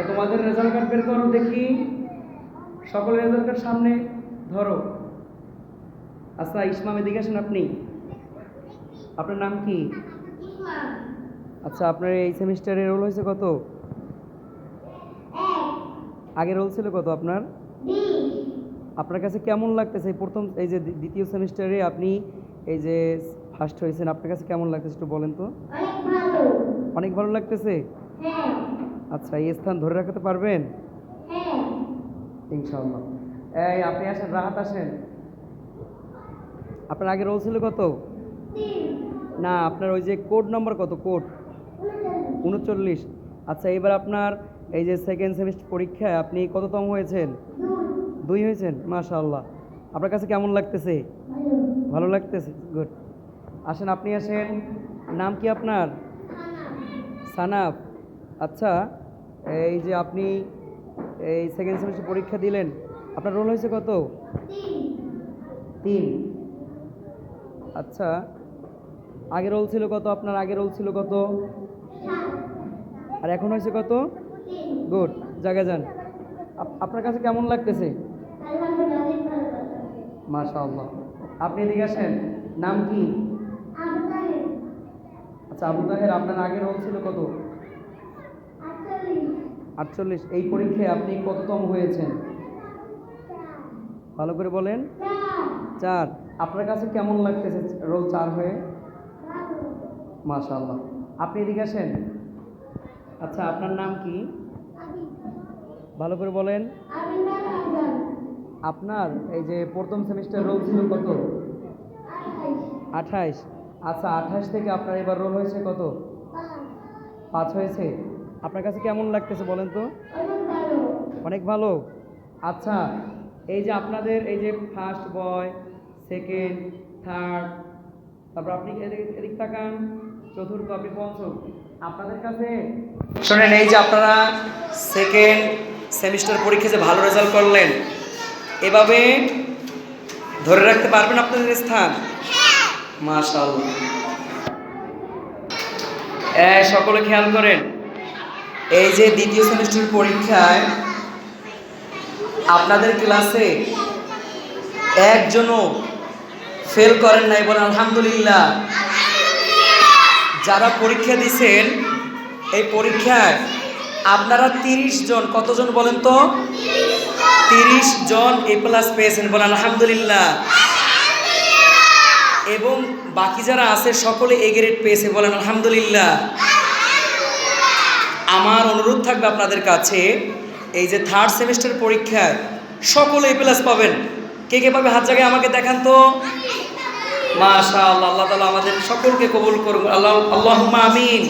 তোমাদের result card বের করো দেখি। সকলের রেজাল্ট কার্ড সামনে ধরো। আচ্ছা ইসমাম, এদিকে আসেন। আপনি, আপনার নাম কি? আচ্ছা, আপনার এই সেমিস্টারে রোল হয়েছে কত? আগে রোল ছিল কত আপনার? আপনার কাছে কেমন লাগতেছে এই প্রথম, এই যে দ্বিতীয় সেমিস্টারে আপনি এই যে ফার্স্ট হয়েছেন, আপনার কাছে কেমন লাগতেছে একটু বলেন তো? অনেক ভালো লাগতেছে। আচ্ছা, এই স্থান ধরে রাখতে পারবেন ইনশাআল্লাহ। এই আপনি আসেন, রাহাত আসেন। আপনার আগে রোল ছিল কত? না, আপনার ওই যে কোড নাম্বার কত? কোড 39। আচ্ছা, এবার আপনার এই যে সেকেন্ড সেমিস্টার পরীক্ষায় আপনি কততম হয়েছেন? 2 হয়েছেন। মাশাআল্লাহ। আপনার কাছে কেমন লাগতেছে? ভালো লাগতেছে, গুড। আসেন, আপনি আসেন। নাম কি আপনার? সানাফ। আচ্ছা, এই যে আপনি এই সেকেন্ড সেমিস্টার পরীক্ষা দিলেন, আপনার রোল হয়েছে কত? 3। আচ্ছা, আগে রোল ছিল কত আপনার? আগে রোল ছিল কত? আর এখন হয়েছে কত? গুড, জায়গা যান। আপনার কাছে কেমন লাগতেছে? মাশাআল্লাহ। আপনি এদিকে আসেন। নাম কি? আচ্ছা, আবু তাহের, আপনার আগে রোল ছিল কত? 48। এই পরীক্ষায় আপনি কততম হয়েছেন? ভালো করে বলেন। 4। আপনার কাছে কেমন লাগতেছে রোল 4 হয়ে? মাশাআল্লাহ। আপনি এদিকে আসেন। আচ্ছা, আপনার নাম কি? ভালো করে বলেন। আপনার এই যে প্রথম সেমিস্টার রোল ছিল কত? 28। আচ্ছা, 28 থেকে আপনার এবার রোল হয়েছে কত? 5 হয়েছে। আপনার কাছে কেমন লাগতেছে বলেন তো? অনেক ভালো। আচ্ছা, এই যে আপনাদের এই যে ফার্স্ট বয়, সেকেন্ড, থার্ড, তারপর আপনি এদিক তাকান, চতুর্থ, আপনি পঞ্চম। আপনাদের কাছে শোনেন, এই যে আপনারা সেকেন্ড সেমিস্টার পরীক্ষা যে ভালো রেজাল্ট করলেন, এভাবে ধরে রাখতে পারবেন আপনাদের স্থান? মাশাআল্লাহ। সকলে খেয়াল করেন, এই যে দ্বিতীয় সেমিস্টার পরীক্ষায় আপনাদের ক্লাসে একজনও ফেল করেন নাই, বলেন আলহামদুলিল্লাহ। যারা পরীক্ষা দিয়েছেন এই পরীক্ষায় আপনারা 30 জন, কতজন বলেন তো? 30 জন A+ পেয়েছেন, বলেন আলহামদুলিল্লাহ। এবং বাকি যারা আছে সকলে A গ্রেড পেয়েছে, বলেন আলহামদুলিল্লাহ। আমার অনুরোধ থাকবে আপনাদের কাছে, এই যে থার্ড সেমিস্টার পরীক্ষায় সকলে A+ পাবেন। কে কে পাবে হাত জায়গায় আমাকে দেখান তো। মাশাআল্লাহ। আল্লাহ তাআলা আমাদের সকলকে কবুল করুন। আল্লাহুম্মা আমিন।